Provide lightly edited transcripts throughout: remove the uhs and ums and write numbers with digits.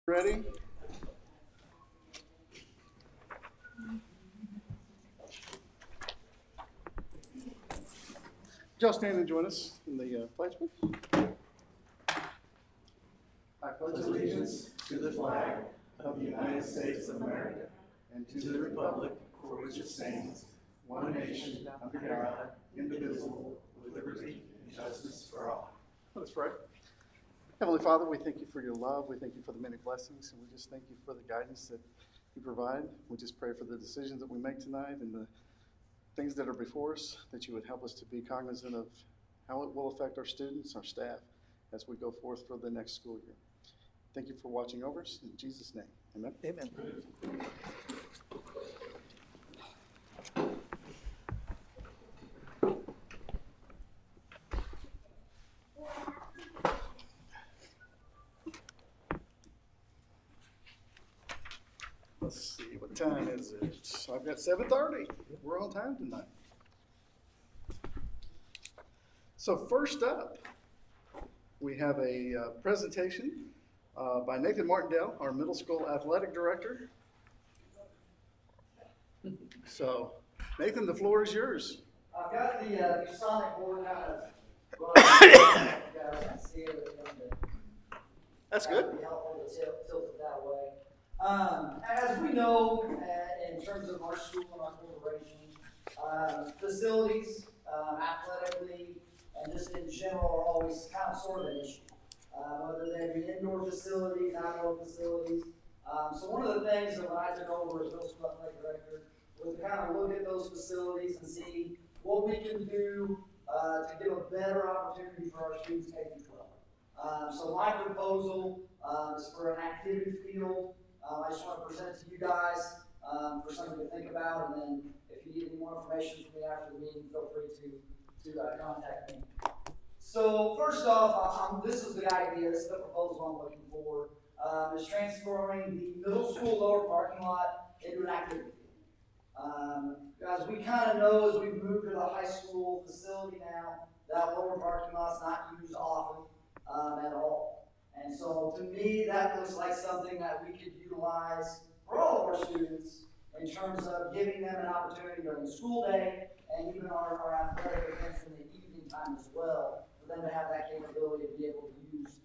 Ready? Y'all stand and join us in the pledge, please. I pledge allegiance to the flag of the United States of America and to the republic for which it stands, one nation, under God, indivisible, with liberty and justice for all. Let us pray. Heavenly Father, we thank you for your love. We thank you for the many blessings, and we just thank you for the guidance that you provide. We just pray for the decisions that we make tonight and the things that are before us, that you would help us to be cognizant of how it will affect our students, our staff, as we go forth for the next school year. Thank you for watching over us. In Jesus' name, amen. Amen. Let's see, what time is it? I've got 7:30. We're on time tonight. So first up, we have a presentation by Nathan Martindale, our middle school athletic director. So, Nathan, the floor is yours. I've got the Sonic board kind of running. You guys can see it. That's good. It'd be helpful to tilt it that way. As we know, in terms of our school and our corporation, facilities, athletically, and just in general are always kind of sort of an issue. Whether they be indoor facilities, outdoor facilities. So one of the things that when I took over as middle school athletic director was to kind of look at those facilities and see what we can do to give a better opportunity for our students K through 12. So my proposal is for an activity field. I just want to present to you guys for something to think about, and then if you need any more information from me after the meeting, feel free to contact me. So first off, this is the idea, this is the proposal I'm looking for, is transferring the middle school lower parking lot into an activity field. As we kind of know, as we move to the high school facility now, that lower parking lot's not used often at all. And so to me, that looks like something that we could utilize for all of our students in terms of giving them an opportunity during the school day and even our athletic events in the evening time as well, for them to have that capability to be able to use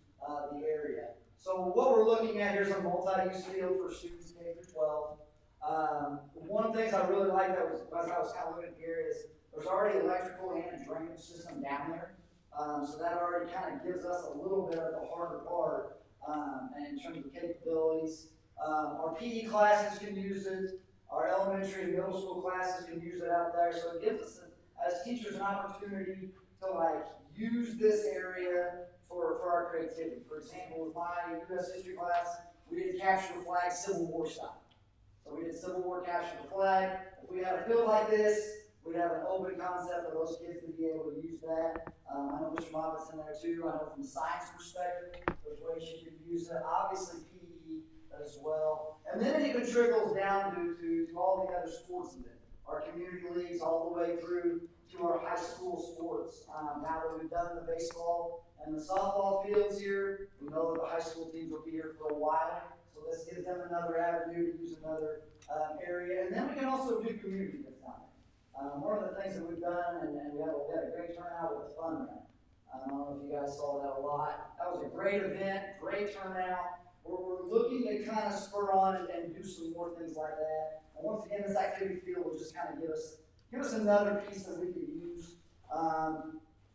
the area. So what we're looking at here is a multi-use field for students K through 12. One of the things I really like that was, as I was kind of looking at the area, is there's already electrical and a drainage system down there. So that already kind of gives us a little bit of the harder part in terms of capabilities. Our PE classes can use it. Our elementary and middle school classes can use it out there. So it gives us, as teachers, an opportunity to use this area for our creativity. For example, with my U.S. history class, we did capture the flag Civil War style. So we did Civil War capture the flag. If we had a field like this, we'd have an open concept for those kids to be able to use that. I know Mr. Moffitt's in there too. I know from a science perspective, there's ways you can use it. Obviously PE as well. And then it even trickles down to all the other sports events. Our community leagues all the way through to our high school sports. Now that we've done the baseball and the softball fields here, we know that the high school teams will be here for a while. So this gives them another avenue to use another area. And then we can also do community events down there. One of the things that we've done, and we had a great turnout with the fun run. I don't know if you guys saw that a lot. That was a great event, great turnout. We're looking to kind of spur on and do some more things like that. And once again, this activity field will just kind of give us another piece that we could use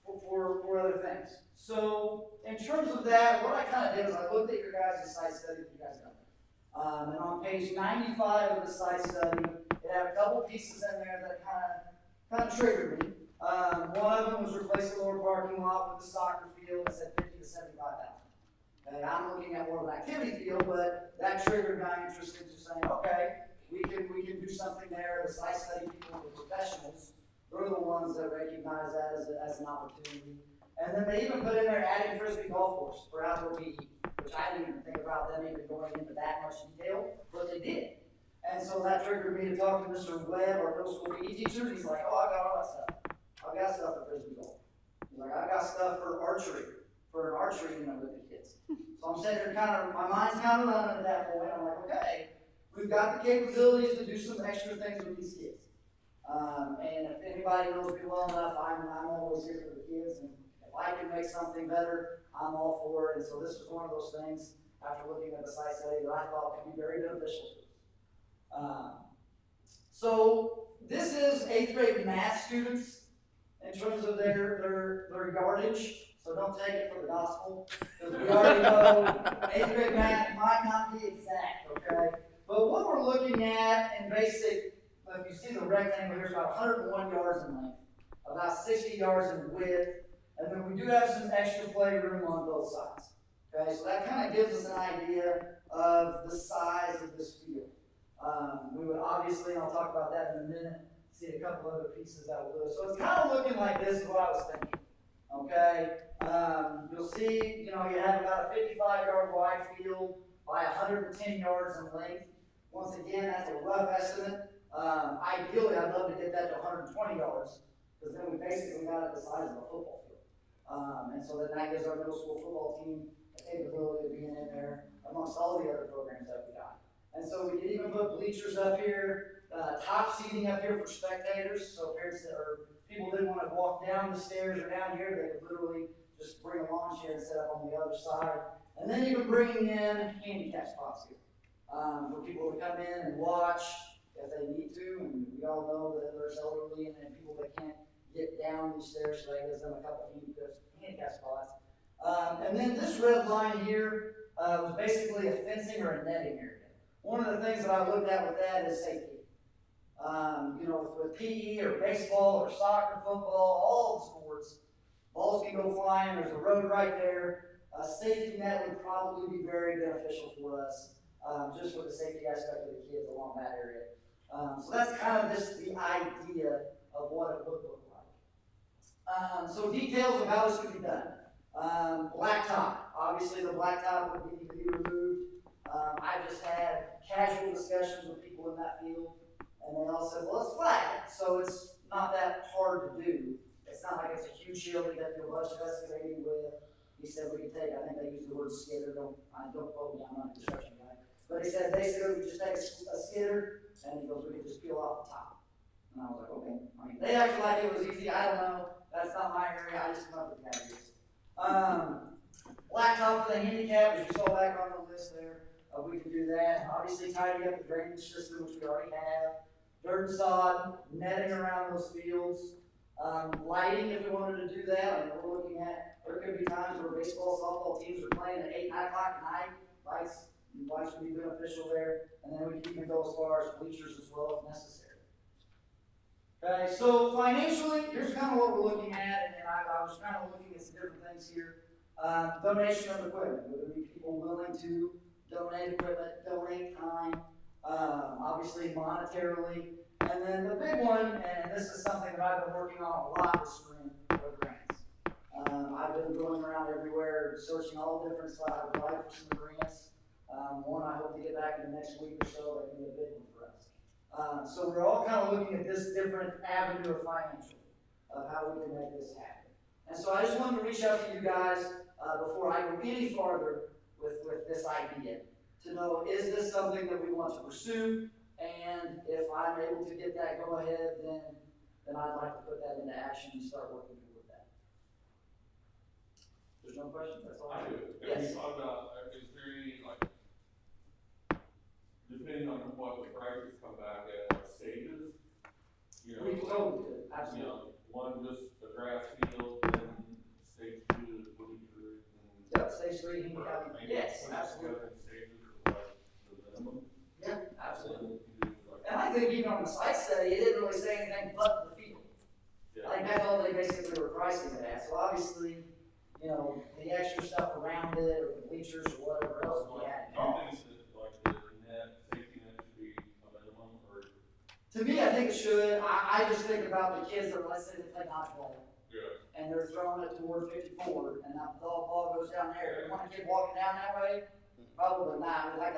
for other things. So in terms of that, what I kind of did is I looked at your guys' site study that you guys got there. And on page 95 of the site study, it had a couple pieces in there that kind of triggered me. One of them was replace the lower parking lot with the soccer field. It said $50,000 to $75,000. And I'm looking at more of an activity field, but that triggered my interest into saying, okay, we can do something there. The site study people, the professionals, they're the ones that recognize that as an opportunity. And then they even put in there adding Frisbee golf course for outdoor PE, which I didn't even think about them even going into that much detail, but they did. And so that triggered me to talk to Mr. Webb, our middle school PE teacher. He's like, oh, I got all that stuff. I've got stuff for Frisbee golf. He's like, I got stuff for archery, for an archery unit with the kids. So So I'm sitting here my mind's kind of running at that point. I'm like, okay, we've got the capabilities to do some extra things with these kids. And if anybody knows me well enough, I'm always here for the kids, and if I can make something better, I'm all for it. And so this was one of those things, after looking at the site study, that I thought could be very beneficial to us. So this is 8th grade math students in terms of their yardage. So don't take it for the gospel, because we already know 8th grade math might not be exact, okay? But what we're looking at in basic, if you see the rectangle here, is about 101 yards in length, about 60 yards in width, and then we do have some extra play room on both sides. Okay, so that kind of gives us an idea of the size of this field. We would obviously, and I'll talk about that in a minute, see a couple other pieces that will do it. So it's kind of looking like this is what I was thinking. Okay, you'll see, you have about a 55-yard wide field by 110 yards in length. Once again, that's a rough estimate. Ideally, I'd love to get that to 120 yards, because then we basically got it the size of a football field. And so then that gives our middle school football team the capability of being in there amongst all the other programs that we got. And so we could even put bleachers up here, top seating up here for spectators, so parents or people didn't want to walk down the stairs or down here, they could literally just bring a lawn chair and set up on the other side. And then even bringing in handicap spots here for people to come in and watch if they need to. And we all know that there's elderly and people that can't get down these stairs, so that gives them a couple handicap spots. And then this red line here was basically a fencing or a netting area. One of the things that I looked at with that is safety. With PE or baseball or soccer, football, all the sports, balls can go flying. There's a road right there. A safety net would probably be very beneficial for us, just for the safety aspect of the kids along that area. So that's kind of just the idea of what it would look like. So details of how this could be done. Blacktop. Obviously, the blacktop would need to be removed. I just had casual discussions with people in that field, and they all said, well, it's flat, so it's not that hard to do. It's not like it's a huge shield that you have to do a bunch of excavating with. He said we could take, I think they used the word skidder, don't quote me, I'm not a construction guy. But he said basically we just take a skidder, and he goes, we could just peel off the top. And I was like, okay. They acted like it was easy, I don't know. That's not my area, I just come up with the ideas. Blacktop for the handicap, as you saw back on the list there. We can do that. Obviously, tidy up the drainage system, which we already have. Dirt and sod, netting around those fields. Lighting, if we wanted to do that. And we're looking at, there could be times where baseball, softball teams are playing at 8, 9 o'clock at night. Lights would be beneficial there. And then we can even go as far as bleachers as well if necessary. Okay, so financially, here's kind of what we're looking at. And I was kind of looking at some different things here. Donation of equipment. Would there be people willing to donate equipment, donate time, obviously monetarily. And then the big one, and this is something that I've been working on a lot this spring, are grants. I've been going around everywhere, searching all different sides. I would apply for some grants. One I hope to get back in the next week or so. That can be a big one for us. So we're all kind of looking at this different avenue of financial, of how we can make this happen. And so I just wanted to reach out to you guys before I go any farther with this idea, to know, is this something that we want to pursue? And if I'm able to get that go ahead, then I'd like to put that into action and start working toward that. There's no questions? That's all I do. Yes. Have you thought about, is there any, depending on what the prices come back at, stages? We totally could, absolutely. One just a grass field, then stage 2 is bleachers. Yep, stage 3, handicap. Yes, absolutely. Yeah, absolutely. And I think even on the site study, it didn't really say anything but the field. Yeah. I think that's all they basically were pricing it at. So obviously, the extra stuff around it, or the bleachers, or whatever else we had. The safety net should be a minimum, or? To me, I think it should. I just think about the kids that, let's say, they play dodgeball. Yeah. And they're throwing it toward 54, and that ball goes down there. You want a kid walking down that way? Probably not. We'd like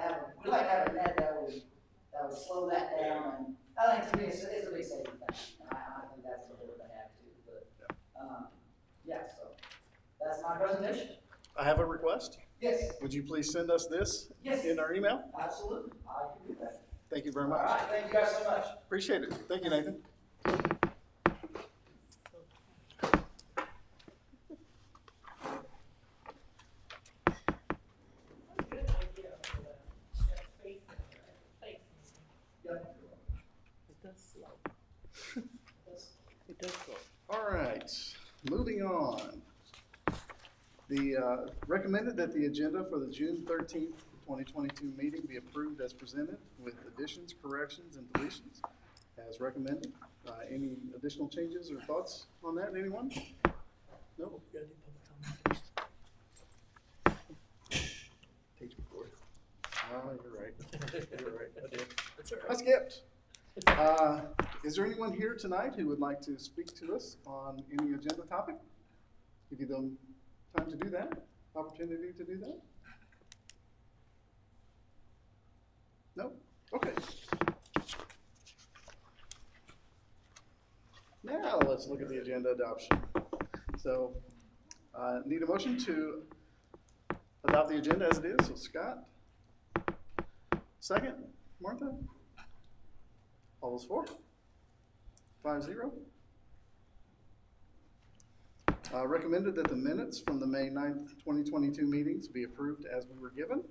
to have a net that would slow that down. And I think to me it's a big safety thing. And I think that's important to have too. But so that's my presentation. I have a request. Yes. Would you please send us this Yes. in our email? Absolutely. I can do that. Thank you very All much. right. Thank you guys so much. Appreciate it. Thank you, Nathan. Good idea for that space there. Thanks. Yep. It does slow. It does slow. All right, moving on. The recommended that the agenda for the June 13th, 2022 meeting be approved as presented with additions, corrections, and deletions as recommended. Any additional changes or thoughts on that, anyone? No? We gotta do public comment first. Page before. Oh, you're right. You're right. I did. That's all I right. skipped. Is there anyone here tonight who would like to speak to us on any agenda topic? Give you them time to do that, opportunity to do that? No? Okay. Now let's look at the agenda adoption. So, need a motion to adopt the agenda as it is. So Scott, second, Martha? All those for? 5-0. Recommended that the minutes from the May 9th, 2022 meetings be approved as we were given.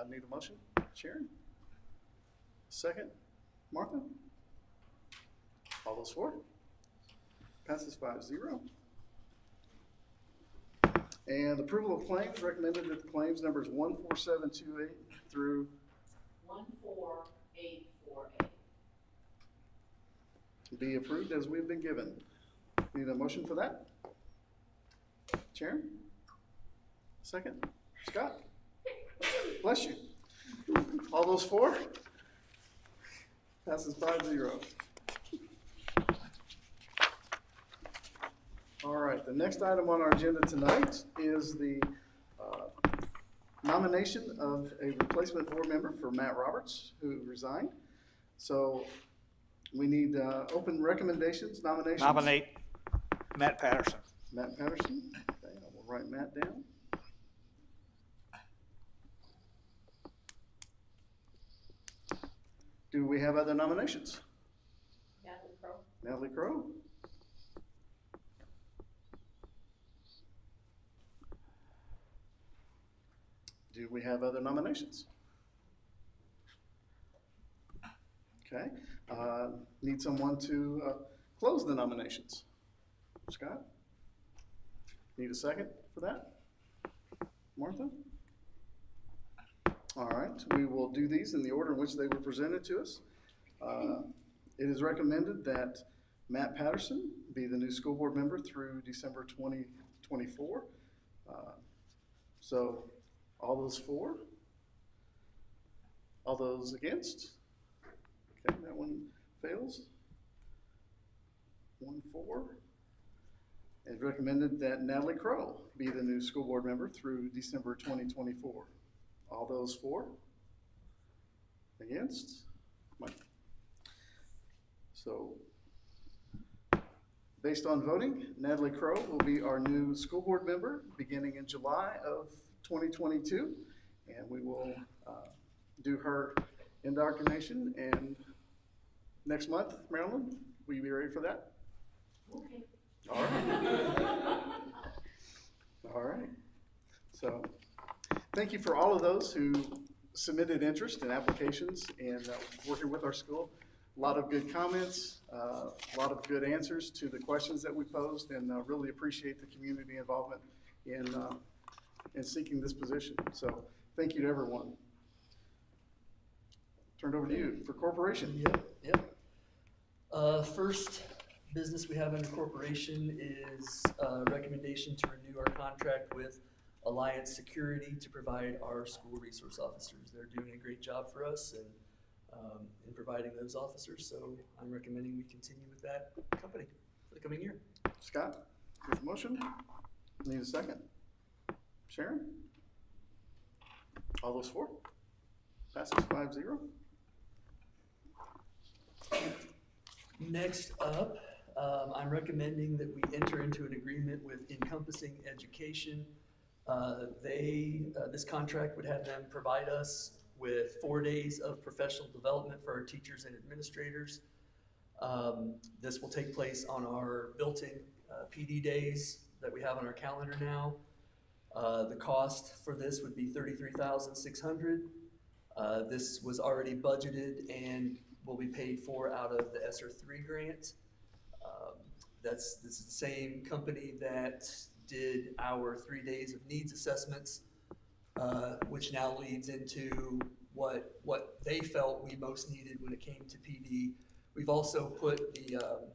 Need a motion? Sharon? Second, Martha? All those for? Passes 5-0. And approval of claims, recommended that the claims numbers 14728 through 14848. be approved as we've been given. Need a motion for that? Sharon? Second? Scott? Bless you. All those for? Passes 5-0. All right, the next item on our agenda tonight is the nomination of a replacement board member for Matt Roberts, who resigned. So we need open recommendations, nominations. Nominate Matt Patterson. Matt Patterson. Okay, I will write Matt down. Do we have other nominations? Natalie Crow. Natalie Crow. Do we have other nominations? Okay, need someone to close the nominations. Scott? Need a second for that? Martha? All right, we will do these in the order in which they were presented to us. It is recommended that Matt Patterson be the new school board member through December 2024. So all those for? All those against? Okay, that one fails. 1-4. It's recommended that Natalie Crow be the new school board member through December 2024. All those for? Against? Mike. So, based on voting, Natalie Crow will be our new school board member beginning in July of 2022. And we will do her indoctrination. And next month, Marilyn, will you be ready for that? Okay. All right. All right. So, thank you for all of those who submitted interest and applications and working with our school. A lot of good comments, a lot of good answers to the questions that we posed, and really appreciate the community involvement in seeking this position. So, thank you to everyone. Turned over to you for corporation. Yep. First business we have under corporation is a recommendation to renew our contract with Alliance Security to provide our school resource officers. They're doing a great job for us and in providing those officers, so I'm recommending we continue with that company for the coming year. Scott, here's a motion. Need a second? Sharon? All those for? Passes 5-0. Next up, I'm recommending that we enter into an agreement with Encompassing Education This contract would have them provide us with 4 days of professional development for our teachers and administrators. This will take place on our built-in PD days that we have on our calendar now. The cost for this would be $33,600. This was already budgeted and will be paid for out of the ESSER 3 grant. This is the same company that did our 3 days of needs assessments, which now leads into what they felt we most needed when it came to PD. We've also put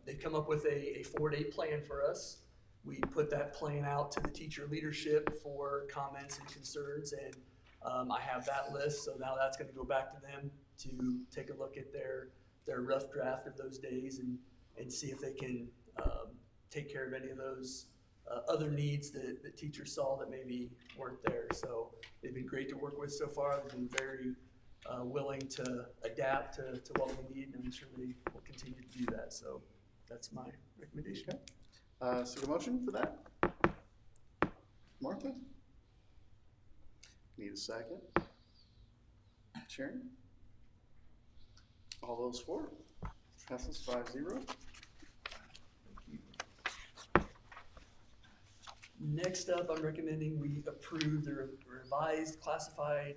they've come up with a 4-day plan for us. We put that plan out to the teacher leadership for comments and concerns, and I have that list, so now that's gonna go back to them to take a look at their rough draft of those days and see if they can take care of any of those other needs that teachers saw that maybe weren't there. So they've been great to work with so far. They've been very willing to adapt to what we need, and I'm sure they will continue to do that. So that's my recommendation. Okay. Seek a motion for that? Martha? Need a second? Sharon? All those for? Passes 5-0. Next up, I'm recommending we approve the revised classified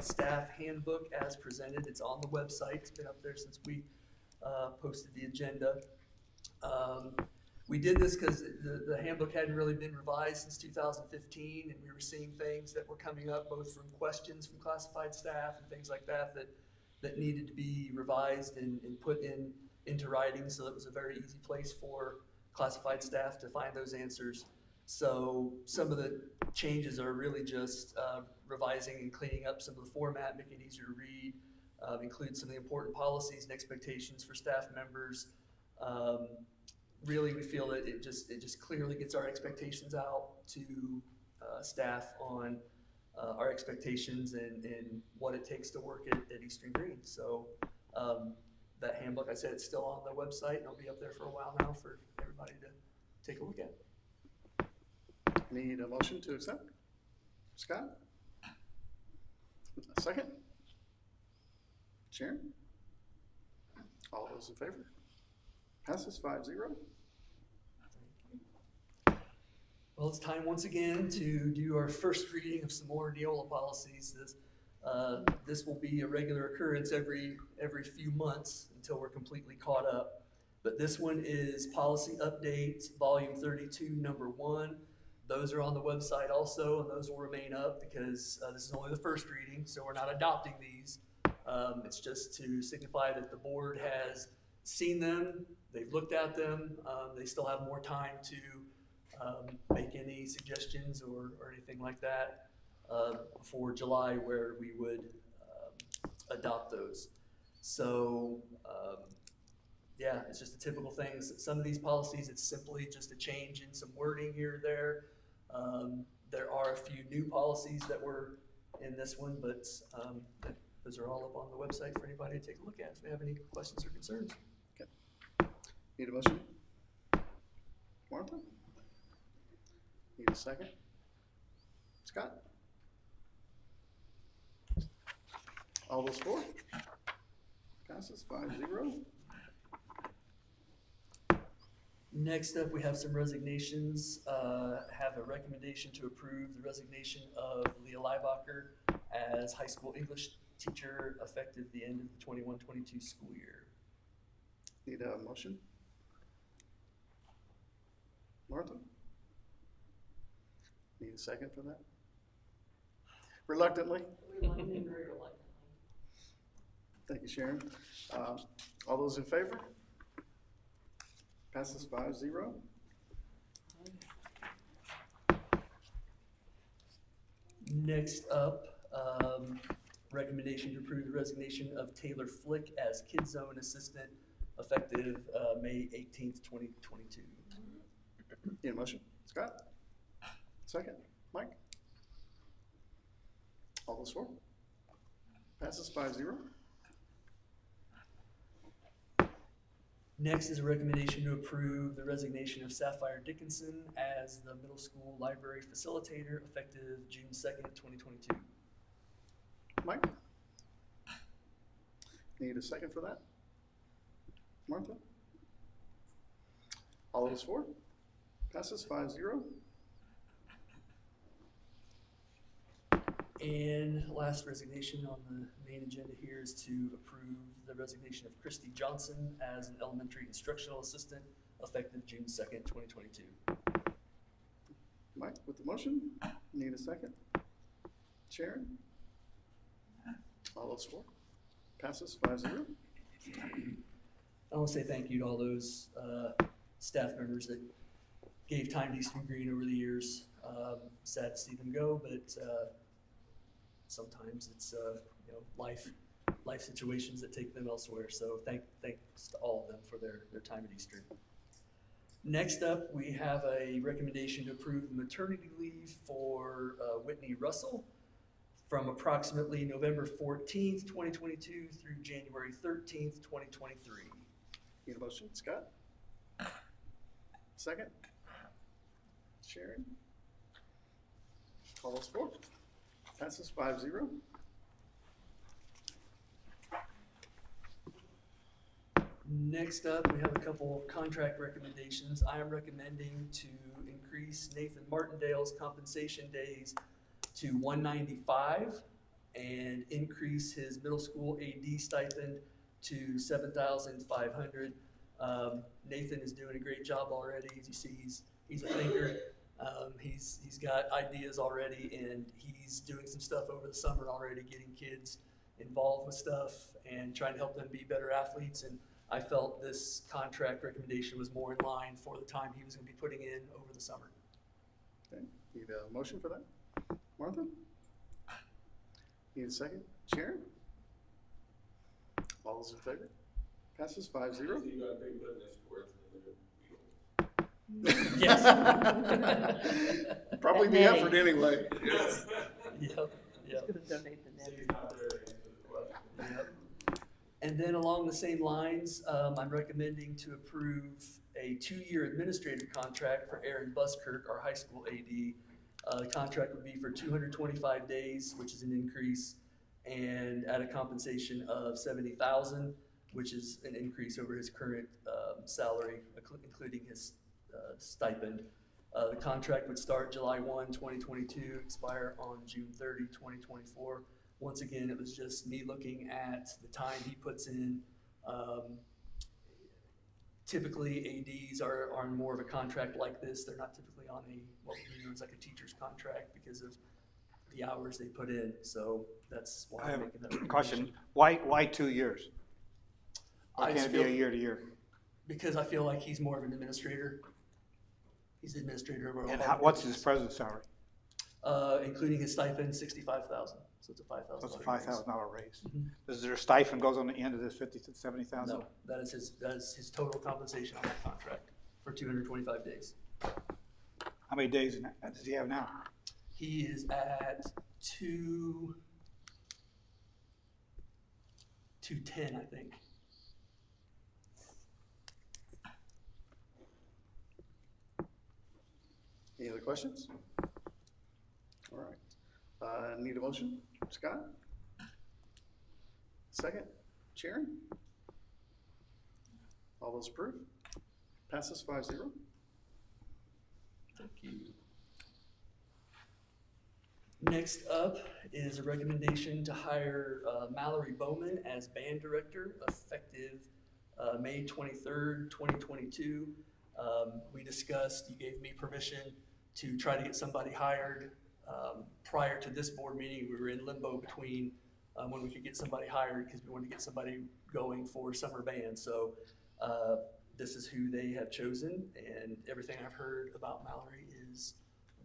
staff handbook as presented. It's on the website. It's been up there since we posted the agenda. We did this because the handbook hadn't really been revised since 2015, and we were seeing things that were coming up both from questions from classified staff and things like that needed to be revised and put into writing, so it was a very easy place for classified staff to find those answers. So some of the changes are really just revising and cleaning up some of the format, making it easier to read, include some of the important policies and expectations for staff members. Really, we feel that it just clearly gets our expectations out to staff on our expectations and what it takes to work at Eastern Green. So that handbook, I said, it's still on the website, and it'll be up there for a while now for everybody to take a look at. Need a motion to accept? Scott? A second? Sharon? All those in favor? Passes 5-0. Well, it's time once again to do our first reading of some more Neola policies. This will be a regular occurrence every few months until we're completely caught up. But this one is Policy Update, Volume 32, Number 1. Those are on the website also, and those will remain up because this is only the first reading, so we're not adopting these. It's just to signify that the board has seen them, they've looked at them, they still have more time to make any suggestions or anything like that before July, where we would adopt those. So yeah, it's just the typical things. Some of these policies, it's simply just a change in some wording here or there. There are a few new policies that were in this one, but those are all up on the website for anybody to take a look at if they have any questions or concerns. Okay. Need a motion? Martha? Need a second? Scott? All those for? Passes 5-0. Next up, we have some resignations. Have a recommendation to approve the resignation of Leah Leibacher as high school English teacher effective the end of the 21-22 school year. Need a motion? Martha? Need a second for that? Reluctantly? Reluctantly, very reluctantly. Thank you, Sharon. All those in favor? Passes 5-0. Next up, recommendation to approve the resignation of Taylor Flick as Kid Zone Assistant effective May 18th, 2022. Need a motion? Scott? Second? Mike? All those for? Passes 5-0. Next is a recommendation to approve the resignation of Sapphire Dickinson as the middle school library facilitator effective June 2nd, 2022. Mike? Need a second for that? Martha? All those for? Passes 5-0. And last resignation on the main agenda here is to approve the resignation of Christy Johnson as an elementary instructional assistant effective June 2nd, 2022. Mike, with the motion, need a second? Sharon? All those for? Passes 5-0. I want to say thank you to all those staff members that gave time to Eastern Green over the years. Sad to see them go, but sometimes it's life situations that take them elsewhere. So thanks to all of them for their time at Eastern. Next up, we have a recommendation to approve the maternity leave for Whitney Russell from approximately November 14th, 2022 through January 13th, 2023. Need a motion? Scott? Second? Sharon? All those for? Passes 5-0. Next up, we have a couple contract recommendations. I am recommending to increase Nathan Martindale's compensation days to 195 and increase his middle school AD stipend to 7,500. Nathan is doing a great job already. As you see, he's a thinker. He's got ideas already, and he's doing some stuff over the summer already, getting kids involved with stuff and trying to help them be better athletes. And I felt this contract recommendation was more in line for the time he was going to be putting in over the summer. Okay. Need a motion for that? Martha? Need a second? Sharon? All those in favor? Passes 5-0. You got big goodness towards Yes. Probably the effort anyway. Yes. Yep. Could have donated that. He's not there to answer the question. Yep. And then along the same lines, I'm recommending to approve a 2-year administrative contract for Aaron Buskirk, our high school AD. The contract would be for 225 days, which is an increase, and at a compensation of $70,000, which is an increase over his current salary, including his stipend. The contract would start July 1, 2022, expire on June 30, 2024. Once again, it was just me looking at the time he puts in. Typically, ADs are on more of a contract like this. They're not typically on what we use like a teacher's contract because of the hours they put in. So that's why I I'm have making that a question. recommendation. Why 2 years? Why I can't just it be a feel- year to year? Because I feel like he's more of an administrator. He's the administrator of our And whole what's his business. present salary? Including his stipend, $65,000. So it's a $5,000. So it's a $5,000 raise. Mhm. Is there a stipend goes on the end of this 50 to 70,000? No, that is his total compensation on that contract for 225 days. How many days does he have now? He is at 210, I think. Any other questions? All right. Need a motion? Scott? Second? Sharon? All those approve? Passes 5-0. Thank you. Next up is a recommendation to hire Mallory Bowman as band director effective May 23rd, 2022. We discussed, you gave me permission to try to get somebody hired. Prior to this board meeting, we were in limbo between when we could get somebody hired because we wanted to get somebody going for summer band. So this is who they have chosen, and everything I've heard about Mallory is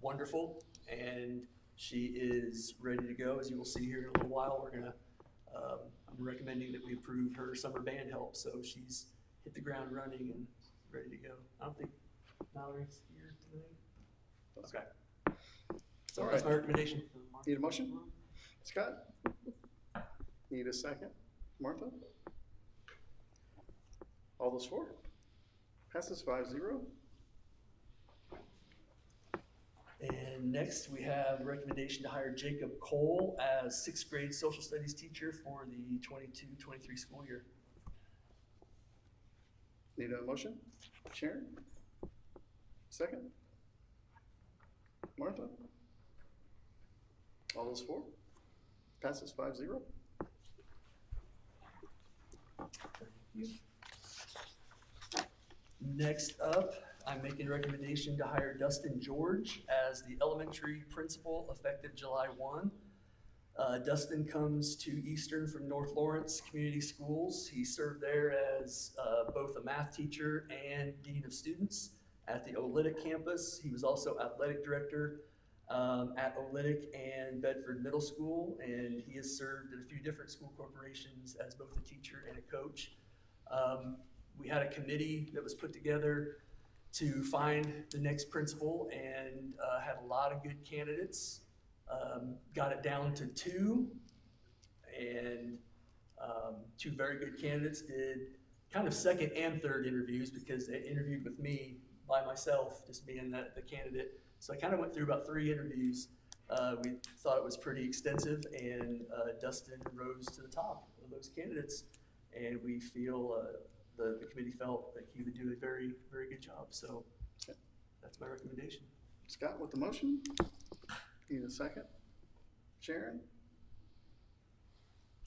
wonderful, and she is ready to go. As you will see here in a little while, I'm recommending that we approve her summer band help, so she's hit the ground running and ready to go. I don't think Mallory's here tonight. Okay. So All that's right. my recommendation. Need a motion? Scott? Need a second? Martha? All those for? Passes 5-0. And next, we have a recommendation to hire Jacob Cole as sixth grade social studies teacher for the 22-23 school year. Need a motion? Sharon? Second? Martha? All those for? Passes 5-0. Next up, I'm making a recommendation to hire Dustin George as the elementary principal effective July 1. Dustin comes to Eastern from North Lawrence Community Schools. He served there as both a math teacher and dean of students at the Olytic campus. He was also athletic director at Olytic and Bedford Middle School, and he has served at a few different school corporations as both a teacher and a coach. We had a committee that was put together to find the next principal and had a lot of good candidates. Got it down to two, and two very good candidates did kind of second and third interviews because they interviewed with me by myself, just being the candidate. So I kind of went through about 3 interviews. We thought it was pretty extensive, and Dustin rose to the top of those candidates, and we feel the committee felt that he would do a very, very good job. So that's my recommendation. Scott with the motion. Need a second? Sharon?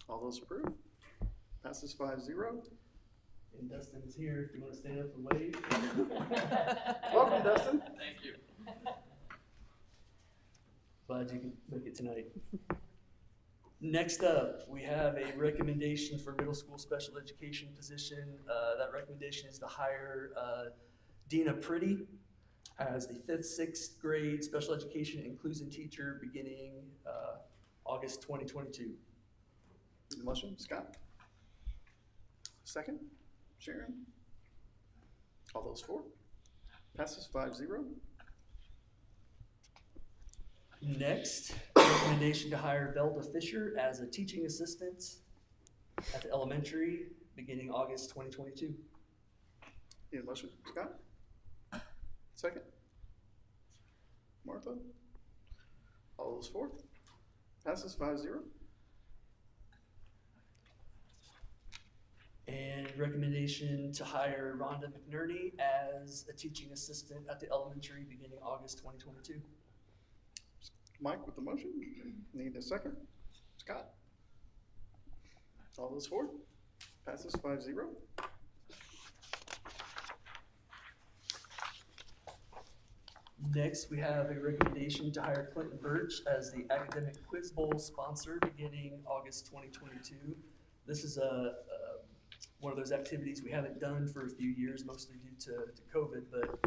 All those approve? Passes 5-0. And Dustin is here if you want to stand up and wave. Welcome, Dustin. Thank you. Glad you can make it tonight. Next up, we have a recommendation for middle school special education position. That recommendation is to hire Dina Pretty as the 5th, 6th grade special education inclusion teacher beginning August 2022. Need a motion? Scott? Second? Sharon? All those for? Passes 5-0. Next, recommendation to hire Velda Fisher as a teaching assistant at the elementary beginning August 2022. Need a motion? Scott? Second? Martha? All those for? Passes 5-0. And recommendation to hire Rhonda McNerney as a teaching assistant at the elementary beginning August 2022. Mike with the motion. Need a second? Scott? All those for? Passes 5-0. Next, we have a recommendation to hire Clinton Birch as the academic quiz bowl sponsor beginning August 2022. This is one of those activities we haven't done for a few years, mostly due to COVID, but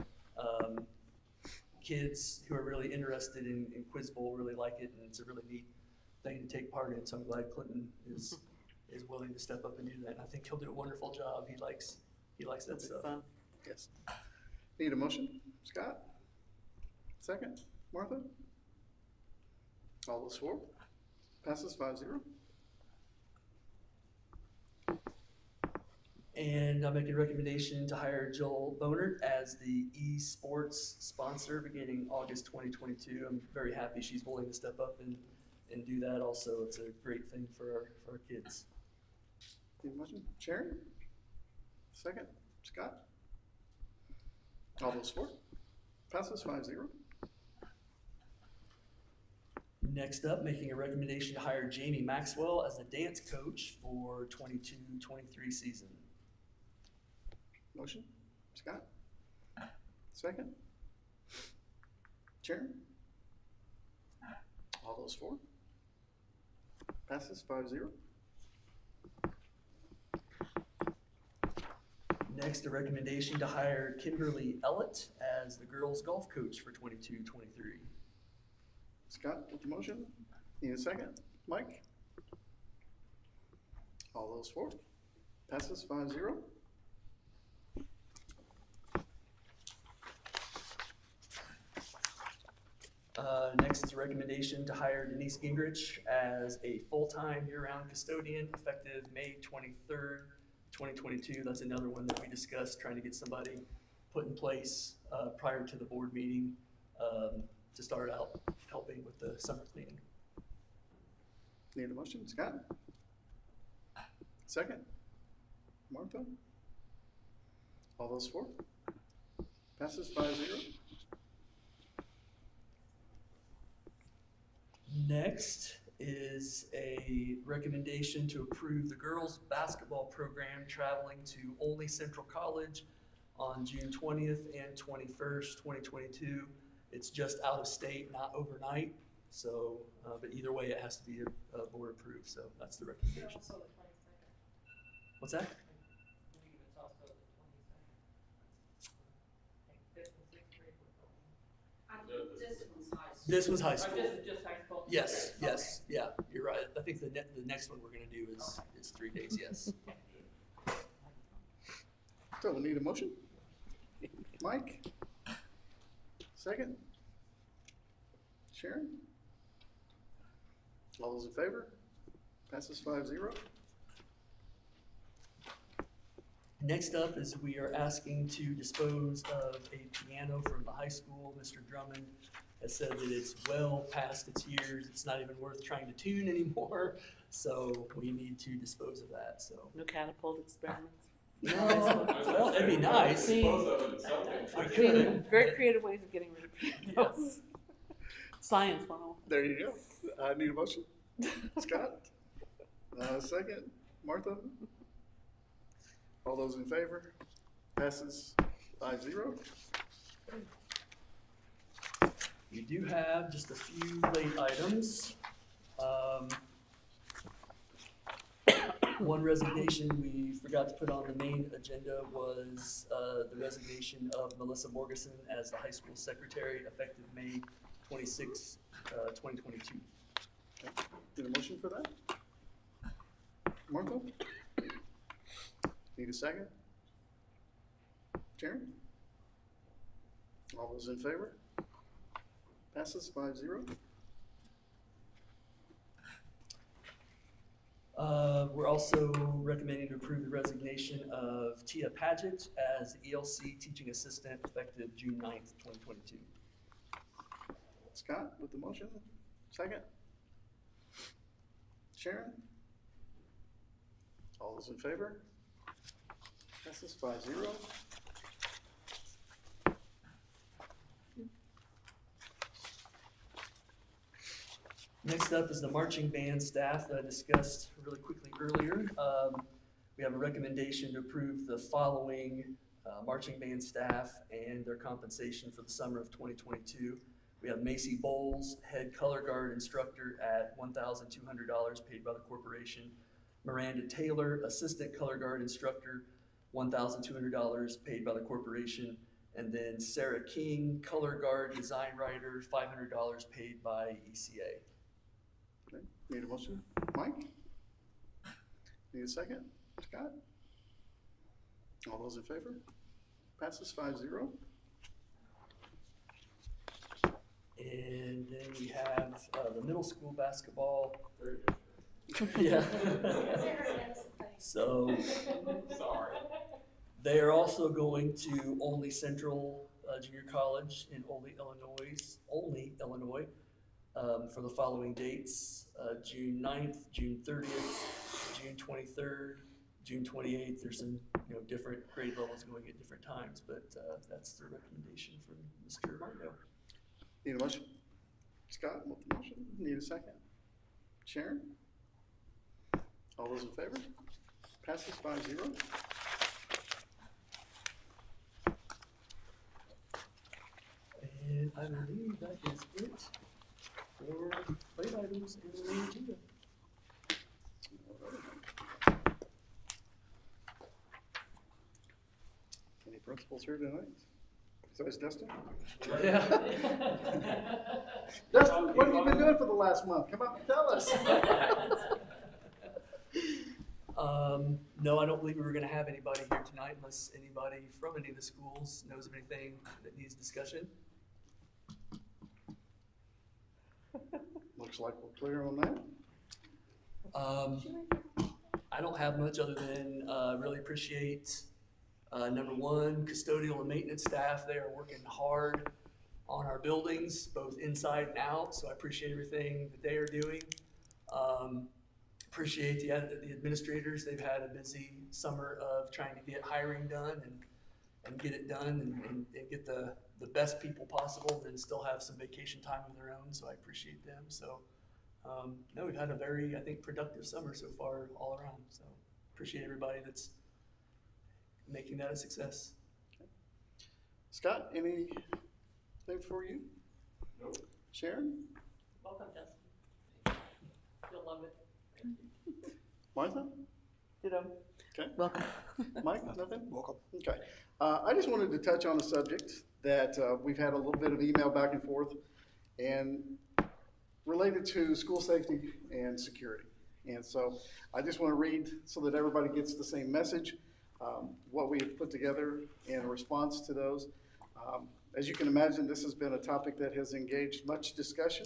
kids who are really interested in quiz bowl really like it, and it's a really neat thing to take part in. So I'm glad Clinton is willing to step up and do that. And I think he'll do a wonderful job. He likes that stuff. Fun. Yes. Need a motion? Scott? Second? Martha? All those for? Passes 5-0. And I'm making a recommendation to hire Joel Bonert as the esports sponsor beginning August 2022. I'm very happy she's willing to step up and do that also. It's a great thing for our kids. Need a motion? Sharon? Second? Scott? All those for? Passes 5-0. Next up, making a recommendation to hire Jamie Maxwell as the dance coach for 22-23 season. Motion? Scott? Second? Sharon? All those for? Passes 5-0. Next, a recommendation to hire Kimberly Ellett as the girls golf coach for 22-23. Scott with the motion. Need a second? Mike? All those for? Passes 5-0. Next is a recommendation to hire Denise Gingrich as a full-time year-round custodian effective May 23rd, 2022. That's another one that we discussed, trying to get somebody put in place prior to the board meeting to start out helping with the summer cleaning. Need a motion? Scott? Second? Martha? All those for? Passes 5-0. Next is a recommendation to approve the girls' basketball program traveling to Only Central College on June 20th and 21st, 2022. It's just out of state, not overnight. So, but either way, it has to be board approved. So that's the recommendation. Also the 22nd. What's that? I believe it's also the 22nd. Like 5th and 6th grade were going. This was high school. This is just high school? Yes, Okay. yes, yeah, you're right. I think the next one we're gonna do is 3 days, yes. So we need a motion? Mike? Second? Sharon? All those in favor? Passes 5-0. Next up is we are asking to dispose of a piano from the high school. Mr. Drummond has said that it's well past its years. It's not even worth trying to tune anymore. So we need to dispose of that, so. No catapult experiments? No, well, that'd be nice. Dispose of it in something. We could. Very creative ways of getting rid of pianos. Science 101. There you go. I need a motion. Scott? Second? Martha? All those in favor? Passes 5-0. We do have just a few late items. One resignation we forgot to put on the main agenda was the resignation of Melissa Morgeson as the high school secretary effective May 26, 2022. Need a motion for that? Martha? Need a second? Sharon? All those in favor? Passes 5-0. We're also recommending to approve the resignation of Tia Paget as the ELC teaching assistant effective June 9th, 2022. Scott with the motion, second. Sharon? All those in favor? Passes 5-0. Next up is the marching band staff that I discussed really quickly earlier. We have a recommendation to approve the following marching band staff and their compensation for the summer of 2022. We have Macy Bowles, head color guard instructor at $1,200 paid by the corporation. Miranda Taylor, assistant color guard instructor, $1,200 paid by the corporation. And then Sarah King, color guard design writer, $500 paid by ECA. Okay. Need a motion? Mike? Need a second? Scott? All those in favor? Passes 5-0. And then we have the middle school basketball. Yeah. So Sorry. they are also going to Only Central Junior College in Only, Illinois, for the following dates: June 9th, June 30th, June 23rd, June 28th. There's some different grade levels going at different times, but that's the recommendation from Mr. Margo. Need a motion? Scott with the motion. Need a second? Sharon? All those in favor? Passes 5-0. And I believe that is it for late items in the main agenda. Any principals here tonight? Besides Dustin? Yeah. Dustin, what have you been doing for the last month? Come up and tell us. No, I don't believe we were going to have anybody here tonight unless anybody from any of the schools knows of anything that needs discussion. Looks like we're clear on that. I don't have much other than really appreciate Number one, custodial and maintenance staff, they are working hard on our buildings, both inside and out, so I appreciate everything that they are doing. Appreciate the administrators. They've had a busy summer of trying to get hiring done and get it done and get the best people possible and still have some vacation time of their own, so I appreciate them. So, no, we've had a very, I think, productive summer so far all around, so appreciate everybody that's making that a success. Scott, anything for you? Nope. Sharon? Welcome, Dustin. You'll love it. Martha? Ditto. Okay. Welcome. Mike, nothing? Welcome. Okay. I just wanted to touch on a subject that we've had a little bit of email back and forth and related to school safety and security. And so I just want to read so that everybody gets the same message, what we have put together in response to those. As you can imagine, this has been a topic that has engaged much discussion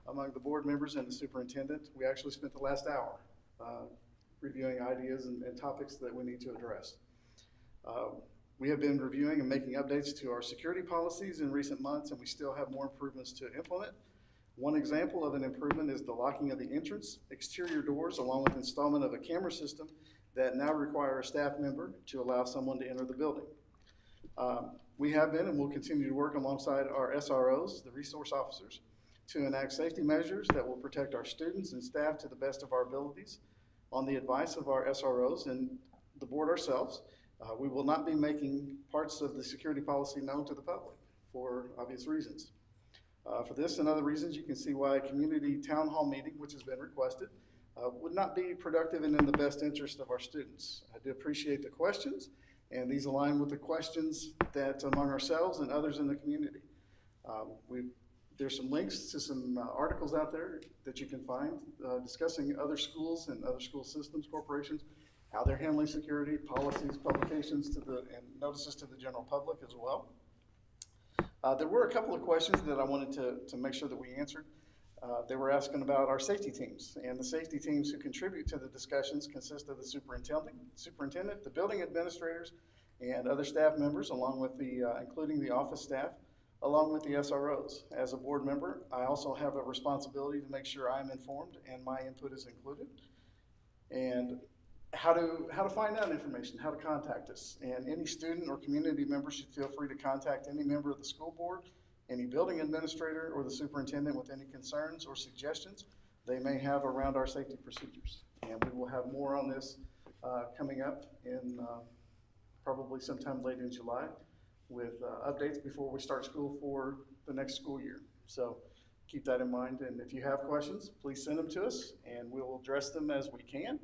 among the board members and the superintendent. We actually spent the last hour reviewing ideas and topics that we need to address. We have been reviewing and making updates to our security policies in recent months, and we still have more improvements to implement. One example of an improvement is the locking of the entrance, exterior doors, along with installment of a camera system that now require a staff member to allow someone to enter the building. We have been and will continue to work alongside our SROs, the resource officers, to enact safety measures that will protect our students and staff to the best of our abilities. On the advice of our SROs and the board ourselves, we will not be making parts of the security policy known to the public for obvious reasons. For this and other reasons, you can see why a community town hall meeting, which has been requested, would not be productive and in the best interest of our students. I do appreciate the questions, and these align with the questions that among ourselves and others in the community. There's some links to some articles out there that you can find discussing other schools and other school systems, corporations, how they're handling security, policies, publications and notices to the general public as well. There were a couple of questions that I wanted to make sure that we answered. They were asking about our safety teams, and the safety teams who contribute to the discussions consist of the superintendent, the building administrators, and other staff members, along with including the office staff, along with the SROs. As a board member, I also have a responsibility to make sure I'm informed and my input is included. And how to find out information, how to contact us. And any student or community member should feel free to contact any member of the school board, any building administrator, or the superintendent with any concerns or suggestions they may have around our safety procedures. And we will have more on this coming up in probably sometime late in July with updates before we start school for the next school year. So keep that in mind, and if you have questions, please send them to us and we'll address them as we can,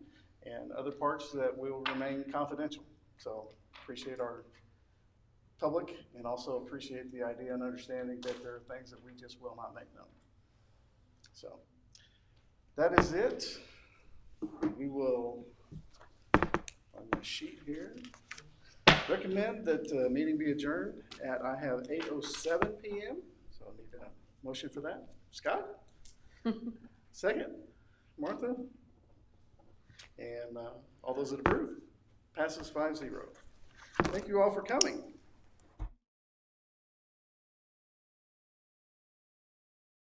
and other parts that will remain confidential. So appreciate our public and also appreciate the idea and understanding that there are things that we just will not make known. So that is it. We will, on the sheet here, recommend that the meeting be adjourned at, I have 8:07 p.m. So I need a motion for that. Scott? Second? Martha? And all those that approve? Passes 5-0. Thank you all for coming.